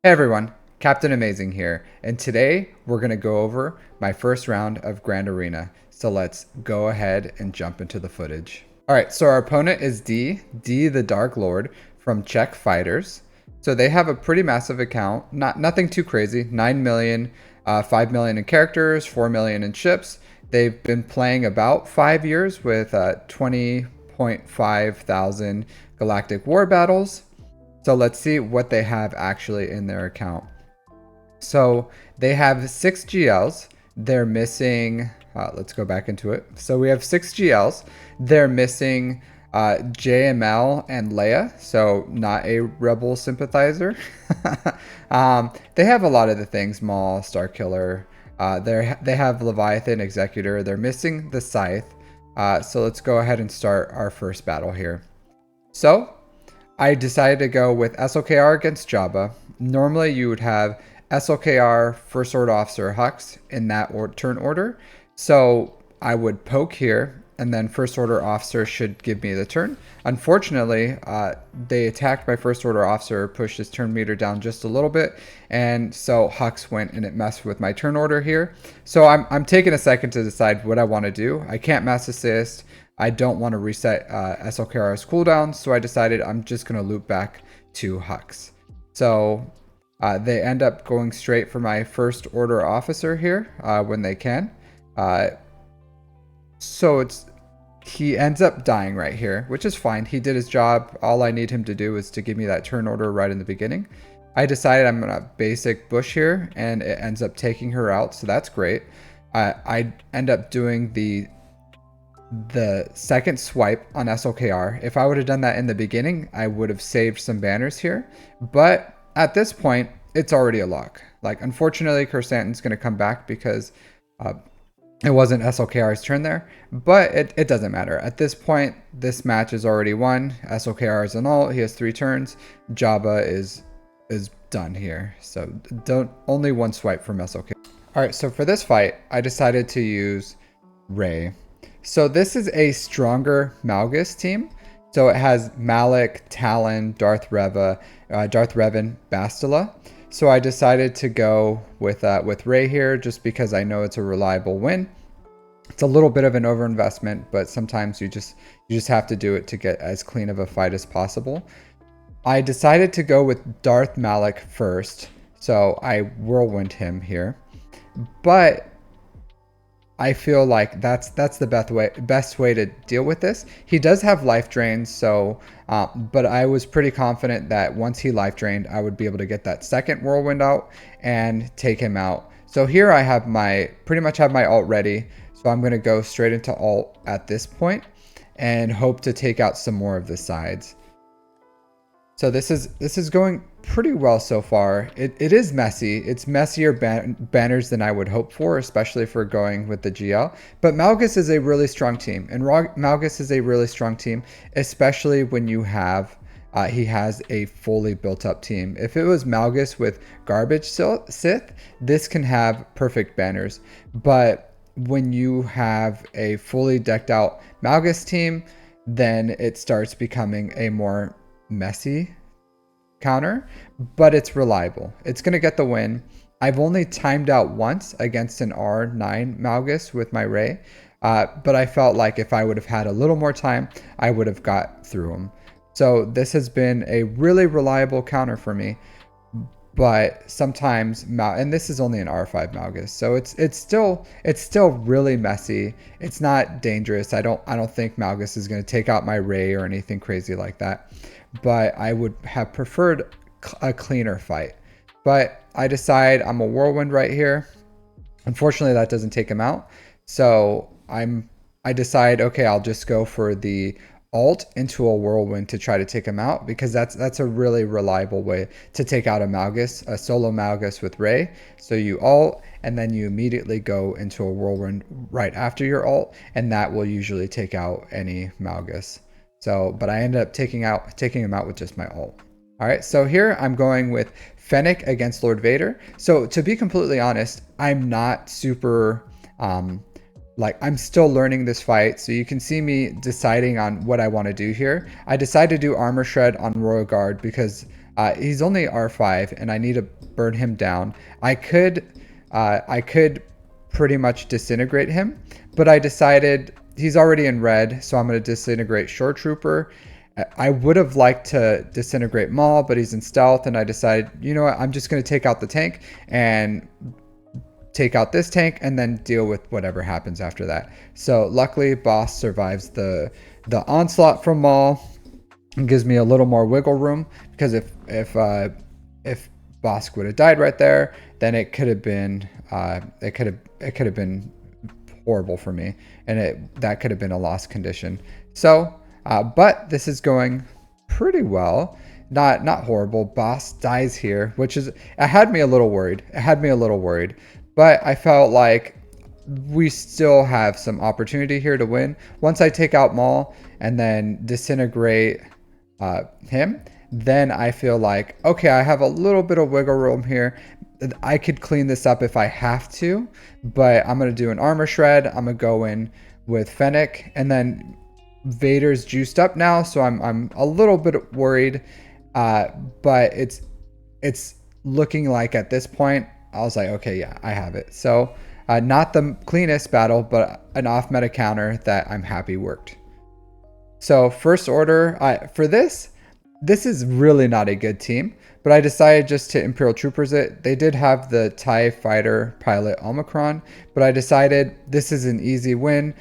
Hey everyone, Captain Amazing here, and today we're going to go over my first round of Grand Arena. So let's go ahead and jump into the footage. Alright, so our opponent is D the Dark Lord from Czech Fighters. So they have a pretty massive account, nothing too crazy, 9 million, 5 million in characters, 4 million in ships. They've been playing about 5 years with 20.5 thousand galactic war battles. So let's see what they have actually in their account. So they have 6 GLs. They're missing, let's go back into it. So we have 6 GLs. They're missing JML and Leia, so not a Rebel sympathizer. They have a lot of the things, Maul, Starkiller. They have Leviathan, Executor. They're missing the Scythe. So let's go ahead and start our first battle here. So I decided to go with SLKR against Jabba. Normally you would have SLKR, First Order Officer, Hux in that turn order. So I would poke here, and then First Order Officer should give me the turn. Unfortunately, they attacked my First Order Officer, pushed his turn meter down just a little bit, and so Hux went and it messed with my turn order here. So I'm taking a second to decide what I want to do. I can't mass assist. I don't want to reset SLKR's cooldown, so I decided I'm just going to loop back to Hux. So they end up going straight for my First Order Officer here when they can. So he ends up dying right here, which is fine. He did his job. All I need him to do is to give me that turn order right in the beginning. I decided I'm going to basic bush here, and it ends up taking her out, so that's great. I end up doing the second swipe on SLKR. If I would have done that in the beginning, I would have saved some banners here. But at this point, it's already a lock. Like, unfortunately, Kersantin's going to come back because it wasn't SLKR's turn there. But it doesn't matter. At this point, this match is already won. SLKR is an ult. He has 3 turns. Jabba is done here. So only one swipe from SLKR. All right, so for this fight, I decided to use Rey. So this is a stronger Malgus team. So it has Malik, Talon, Darth Revan, Bastila. So I decided to go with Rey here just because I know it's a reliable win. It's a little bit of an overinvestment, but sometimes you just have to do it to get as clean of a fight as possible. I decided to go with Darth Malik first, so I whirlwind him here. But I feel like that's the best way to deal with this. He does have life drains, so but I was pretty confident that once he life drained, I would be able to get that second whirlwind out and take him out. So here I have pretty much have my ult ready. So I'm going to go straight into ult at this point and hope to take out some more of the sides. So this is going pretty well so far. It is messy. It's messier banners than I would hope for, especially for going with the GL. But Malgus is a really strong team, and Malgus is a really strong team, especially when you have he has a fully built up team. If it was Malgus with garbage Sith, this can have perfect banners. But when you have a fully decked out Malgus team, then it starts becoming a more messy counter, but it's reliable. It's going to get the win. I've only timed out once against an R9 Malgus with my Rey, but I felt like if I would have had a little more time, I would have got through him. So this has been a really reliable counter for me, but sometimes and this is only an R5 Malgus, so it's still really messy. It's not dangerous. I don't think Malgus is going to take out my Rey or anything crazy like that, but I would have preferred a cleaner fight. But I decide I'm a whirlwind right here. Unfortunately, that doesn't take him out, so I decide, okay, I'll just go for the ult into a whirlwind to try to take him out, because that's a really reliable way to take out a Malgus, a solo Malgus with Rey. So you ult and then you immediately go into a whirlwind right after your ult, and that will usually take out any Malgus. So, but I ended up taking him out with just my ult. All right, so here I'm going with Fennec against Lord Vader. So to be completely honest, I'm not super I'm still learning this fight, so you can see me deciding on what I want to do here. I decided to do Armor Shred on Royal Guard because He's only R5, and I need to burn him down. I could pretty much disintegrate him, but I decided he's already in red, so I'm going to disintegrate Shore Trooper. I would have liked to disintegrate Maul, but he's in stealth, and I decided, you know what, I'm just going to take out the tank and take out this tank and then deal with whatever happens after that. So luckily, Bossk survives the onslaught from Maul and gives me a little more wiggle room, because if Bossk would have died right there, then it could have been horrible for me, and that could have been a lost condition. So, but this is going pretty well. Not horrible. Bossk dies here, which is, it had me a little worried. But I felt like we still have some opportunity here to win. Once I take out Maul and then disintegrate him, then I feel like, okay, I have a little bit of wiggle room here. I could clean this up if I have to, but I'm going to do an armor shred. I'm going to go in with Fennec, and then Vader's juiced up now, so I'm a little bit worried, but it's looking like at this point, I was like, okay, yeah, I have it. So not the cleanest battle, but an off-meta counter that I'm happy worked. So first order, for this is really not a good team, but I decided just to Imperial Troopers it. They did have the TIE Fighter Pilot Omicron, but I decided this is an easy win.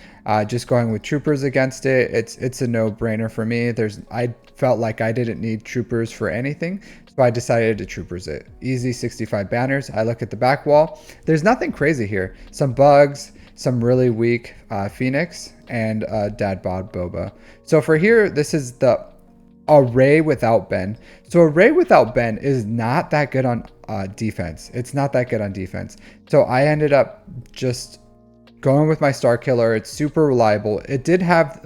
Just going with Troopers against it, it's a no-brainer for me. I felt like I didn't need Troopers for anything, so I decided to Troopers it. Easy 65 banners. I look at the back wall. There's nothing crazy here. Some bugs, some really weak Pheonix, and Dad Bod Boba. So for here, this is the Array without Ben. So Array without Ben is not that good on defense. It's not that good on defense. So I ended up just going with my Starkiller. It's super reliable. It did have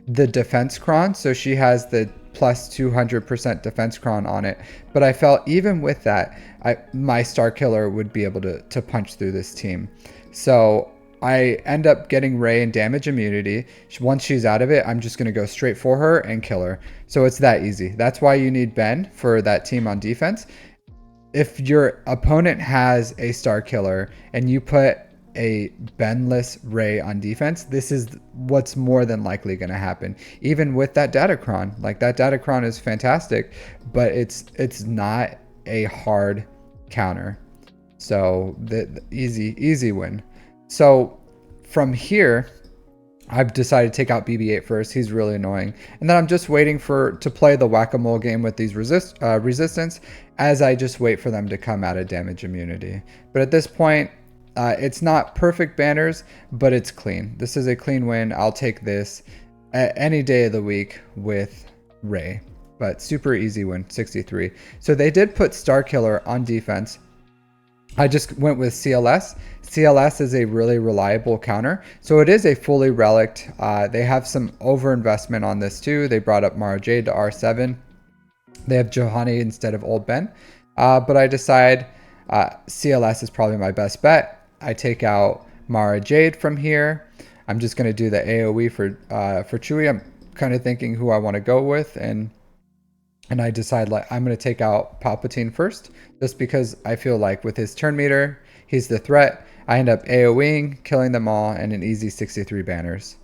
the defense cron, so she has the plus 200% defense cron on it. But I felt even with that, my Starkiller would be able to punch through this team. So I end up getting Rey and damage immunity. Once she's out of it, I'm just going to go straight for her and kill her. So it's that easy. That's why you need Ben for that team on defense. If your opponent has a Starkiller and you put a Benless Rey on defense, this is what's more than likely going to happen. Even with that Datacron, like that Datacron is fantastic, but it's not a hard counter. So the easy win. So from here, I've decided to take out BB-8 first. He's really annoying. And then I'm just waiting to play the whack-a-mole game with these resistance as I just wait for them to come out of damage immunity. But at this point, it's not perfect banners, but it's clean. This is a clean win. I'll take this any day of the week with Rey. But super easy win, 63. So they did put Starkiller on defense. I just went with CLS. CLS is a really reliable counter. So it is a fully relict. They have some overinvestment on this too. They brought up Mara Jade to R7. They have Johanny instead of Old Ben. But I decide CLS is probably my best bet. I take out Mara Jade from here. I'm just going to do the AoE for Chewie. I'm kind of thinking who I want to go with, and I decide like I'm going to take out Palpatine first, just because I feel like with his turn meter, he's the threat. I end up AoEing, killing them all, and an easy 63 banners.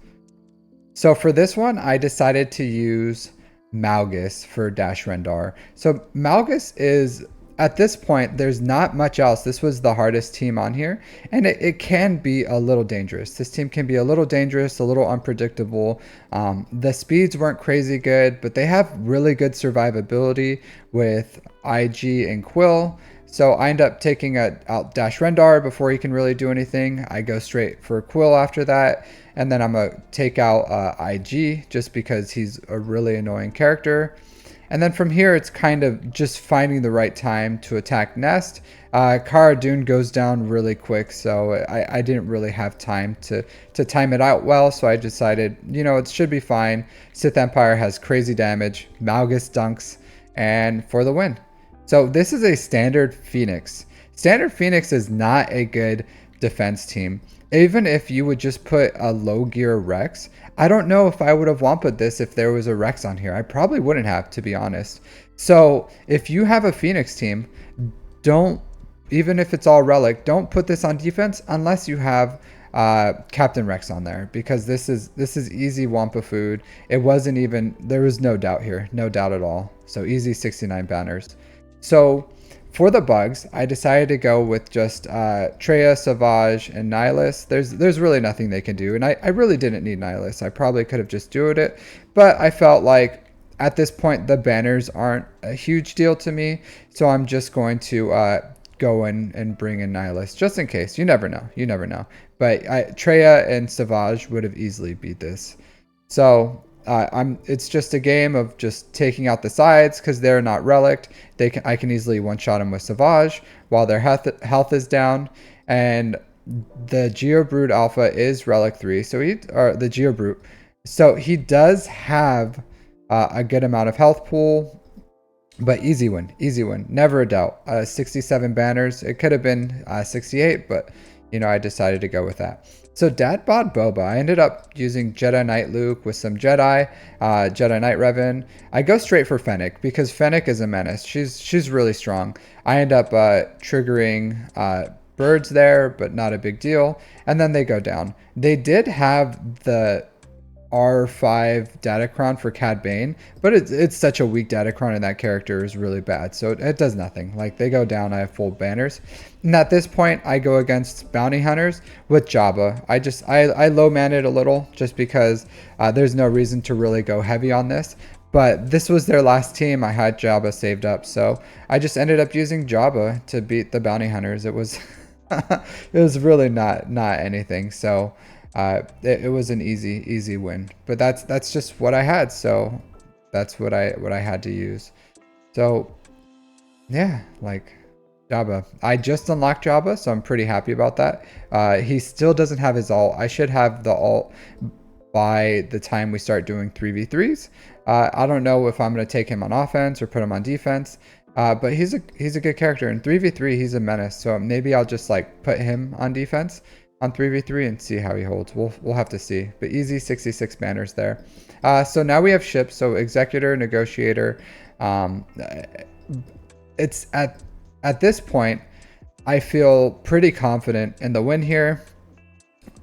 So for this one, I decided to use Malgus for Dash Rendar. So Malgus is, at this point, there's not much else. This was the hardest team on here, and it can be a little dangerous. This team can be a little dangerous, a little unpredictable. The speeds weren't crazy good, but they have really good survivability with IG and Quill. So I end up taking out Dash Rendar before he can really do anything. I go straight for Quill after that, and then I'm going to take out IG just because he's a really annoying character. And then from here, it's kind of just finding the right time to attack Nest. Cara Dune goes down really quick, so I didn't really have time to time it out well, so I decided, you know, it should be fine. Sith Empire has crazy damage, Malgus dunks, and for the win. So this is a standard Pheonix. Standard Pheonix is not a good defense team. Even if you would just put a low gear Rex, I don't know if I would have Wampa'd this if there was a Rex on here. I probably wouldn't have, to be honest. So if you have a Pheonix team, don't, even if it's all relic, don't put this on defense unless you have Captain Rex on there, because this is easy Wampa food. It wasn't even, there was no doubt here, no doubt at all. So easy 69 banners. So for the bugs, I decided to go with just Traya, Savage, and Nihilus. There's really nothing they can do, and I really didn't need Nihilus. I probably could have just doed it, but I felt like at this point the banners aren't a huge deal to me, so I'm just going to go in and bring in Nihilus just in case. You never know. You never know. But Traya and Savage would have easily beat this. So it's just a game of just taking out the sides because they're not relic. I can easily one-shot them with Savage while their health is down. And the Geobrood Alpha is relic 3, so the Geobrute. So he does have a good amount of health pool. But easy win, never a doubt. 67 banners. It could have been 68, but I decided to go with that. So Dad bought Boba. I ended up using Jedi Knight Luke with some Jedi, Jedi Knight Revan. I go straight for Fennec because Fennec is a menace. She's really strong. I end up triggering birds there, but not a big deal. And then they go down. They did have the R5 Datacron for Cad Bane, but it's such a weak Datacron, and that character is really bad, so it does nothing. Like, they go down, I have full banners. And at this point, I go against bounty hunters with Jabba. I low man it a little just because there's no reason to really go heavy on this. But this was their last team. I had Jabba saved up, so I just ended up using Jabba to beat the bounty hunters. It was it was really not anything. So it was an easy win, but that's just what I had, so that's what I had to use. So yeah, like Jabba, I just unlocked Jabba, so I'm pretty happy about that. He still doesn't have his ult. I should have the ult by the time we start doing 3v3s. I don't know if I'm going to take him on offense or put him on defense, but he's a good character. In 3v3 he's a menace, so maybe I'll just like put him on defense on 3v3 and see how he holds. We'll have to see. But easy 66 banners there. So now we have ships. So Executor, Negotiator. It's at this point, I feel pretty confident in the win here.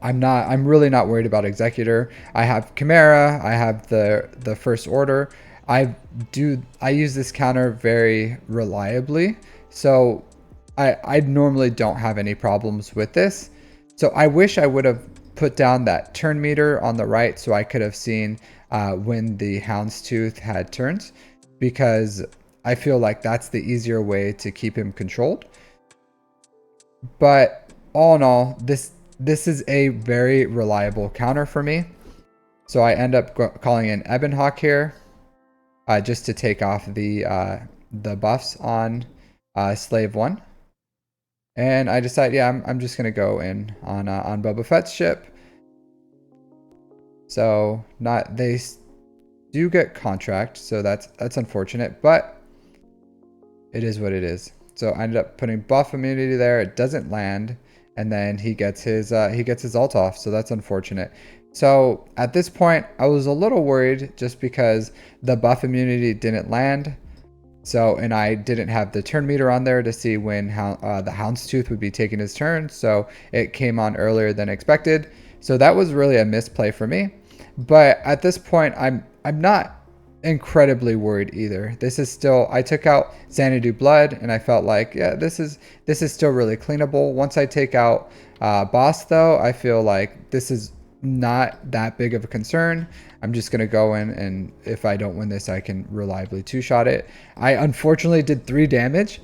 I'm really not worried about Executor. I have Chimera. I have the First Order. I use this counter very reliably. So I normally don't have any problems with this. So I wish I would have put down that turn meter on the right so I could have seen when the Houndstooth had turns, because I feel like that's the easier way to keep him controlled. But all in all, this is a very reliable counter for me. So I end up calling in Ebonhawk here just to take off the buffs on Slave 1. And I decide, yeah, I'm just gonna go in on Boba Fett's ship. So they do get contract, so that's unfortunate, but it is what it is. So I ended up putting buff immunity there. It doesn't land, and then he gets his ult off, so that's unfortunate. So at this point, I was a little worried just because the buff immunity didn't land. So, and I didn't have the turn meter on there to see when the Houndstooth would be taking his turn. So it came on earlier than expected. So that was really a misplay for me. But at this point, I'm not incredibly worried either. This is still, I took out Xanadu Blood, and I felt like, yeah, this is still really cleanable. Once I take out Bossk, though, I feel like this is not that big of a concern. I'm just going to go in, and if I don't win this, I can reliably two-shot it. I unfortunately did 3 damage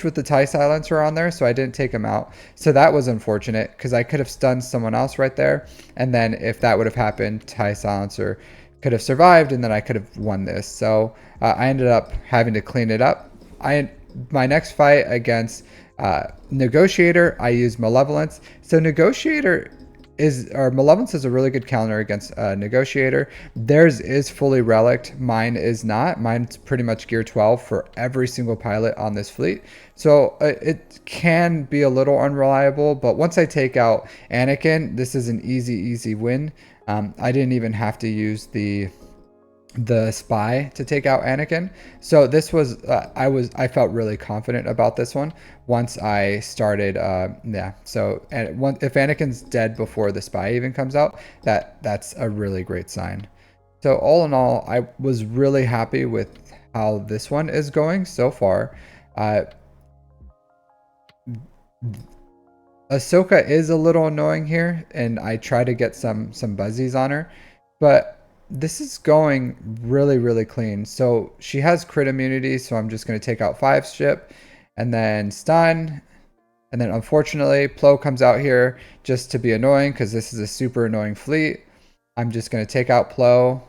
with the TIE Silencer on there, so I didn't take him out. So that was unfortunate, because I could have stunned someone else right there, and then if that would have happened, TIE Silencer could have survived, and then I could have won this. So I ended up having to clean it up. My next fight against Negotiator, I used Malevolence. So Malevolence is a really good counter against Negotiator. Theirs is fully relicked. Mine is not. Mine's pretty much gear 12 for every single pilot on this fleet. So it can be a little unreliable, but once I take out Anakin, this is an easy win. I didn't even have to use the the spy to take out Anakin. So this was I felt really confident about this one once I started. Yeah. So if Anakin's dead before the spy even comes out, that's a really great sign. So all in all, I was really happy with how this one is going so far. Uh, Ahsoka is a little annoying here, and I try to get some buzzies on her, but this is going really clean. So she has crit immunity, so I'm just going to take out 5 ship, and then stun, and then unfortunately Plo comes out here just to be annoying because this is a super annoying fleet. I'm just going to take out Plo,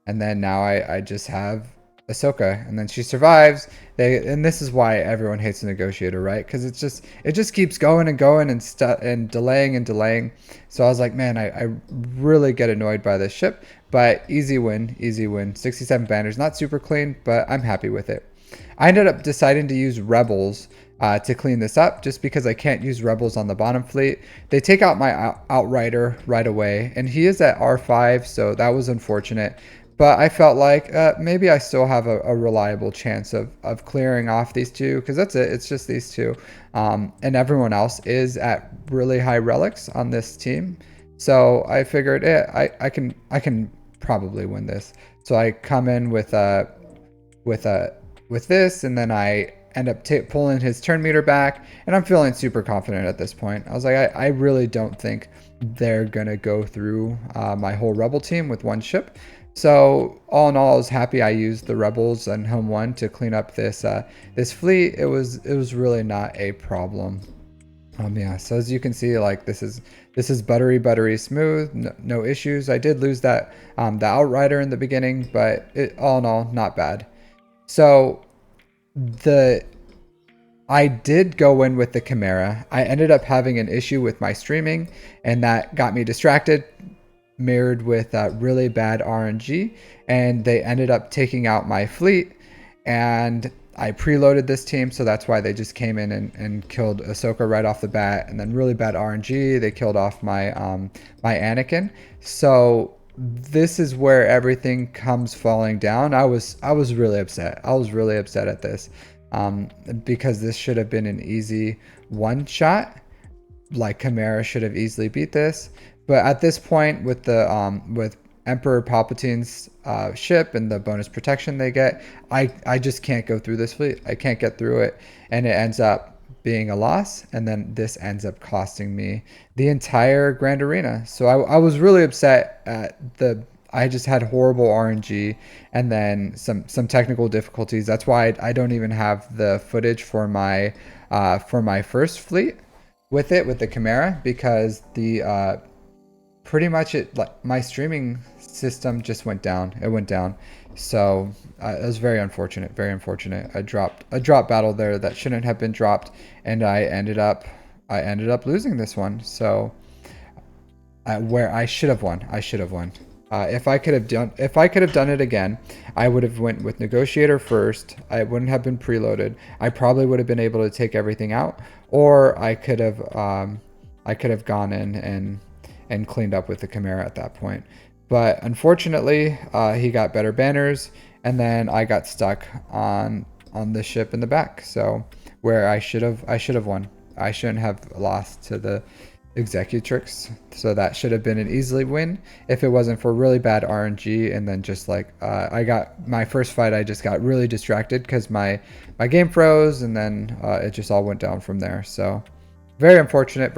and then now I just have Ahsoka, and then she survives. And this is why everyone hates the Negotiator, right? Because it just keeps going and going and delaying and delaying. So I was like, man, I really get annoyed by this ship. But easy win, easy win. 67 banners, not super clean, but I'm happy with it. I ended up deciding to use Rebels to clean this up, just because I can't use Rebels on the bottom fleet. They take out my Outrider right away, and he is at R5, so that was unfortunate. But I felt like maybe I still have a reliable chance of clearing off these two, because that's it. It's just these two. And everyone else is at really high relics on this team. So I figured I can probably win this. So I come in with this, and then I end up pulling his turn meter back, and I'm feeling super confident at this point. I was like, I really don't think they're gonna go through my whole rebel team with one ship. So all in all, I was happy I used the Rebels and Homeone to clean up this this fleet. It was really not a problem. Yeah, so as you can see, like this is buttery smooth, no issues. I did lose that the Outrider in the beginning, but all in all, not bad. So I did go in with the Chimera. I ended up having an issue with my streaming, and that got me distracted, mirrored with really bad RNG, and they ended up taking out my fleet, and I preloaded this team, so that's why they just came in and killed Ahsoka right off the bat, and then really bad RNG, they killed off my my Anakin. So this is where everything comes falling down. I was really upset. I was really upset at this because this should have been an easy one shot. Like Chimera should have easily beat this. But at this point, with the with Emperor Palpatine's ship and the bonus protection they get, I just can't go through this fleet. I can't get through it, and it ends up being a loss. And then this ends up costing me the entire Grand Arena. So I was really upset at the. I just had horrible RNG and then some technical difficulties. That's why I don't even have the footage for my first fleet with the Chimera, because the pretty much my streaming system just went down. It went down. So it was very unfortunate, very unfortunate. I dropped a drop battle there that shouldn't have been dropped, and I ended up losing this one. So where I should have won. If I could have done it again, I would have went with Negotiator first. I wouldn't have been preloaded. I probably would have been able to take everything out, or I could have gone in and cleaned up with the Chimera at that point. But unfortunately, he got better banners, and then I got stuck on the ship in the back. So where I should have won. I shouldn't have lost to the Executrix, so that should have been an easily win if it wasn't for really bad RNG. And then just like I got my first fight, I just got really distracted because my game froze, and then it just all went down from there. So very unfortunate,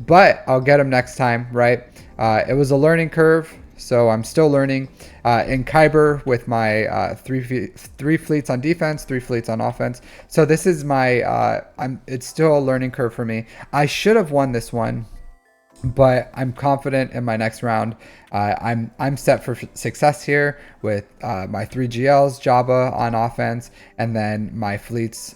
but I'll get him next time, right? It was a learning curve, so I'm still learning in Kyber with my three fleets on defense, 3 fleets on offense. So this is my it's still a learning curve for me. I should have won this one, but I'm confident in my next round. I'm set for success here with my 3 GLs, Jabba on offense, and then my fleet's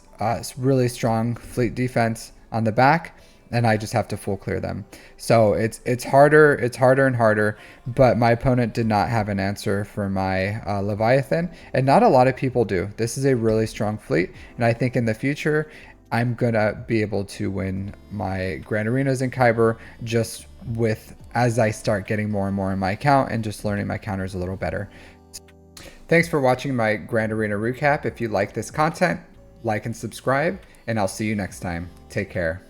really strong fleet defense on the back, and I just have to full clear them. So it's harder and harder, but my opponent did not have an answer for my Leviathan, and not a lot of people do. This is a really strong fleet, and I think in the future, I'm gonna be able to win my Grand Arenas in Kyber just with as I start getting more and more in my account and just learning my counters a little better. Thanks for watching my Grand Arena recap. If you like this content, like and subscribe, and I'll see you next time. Take care.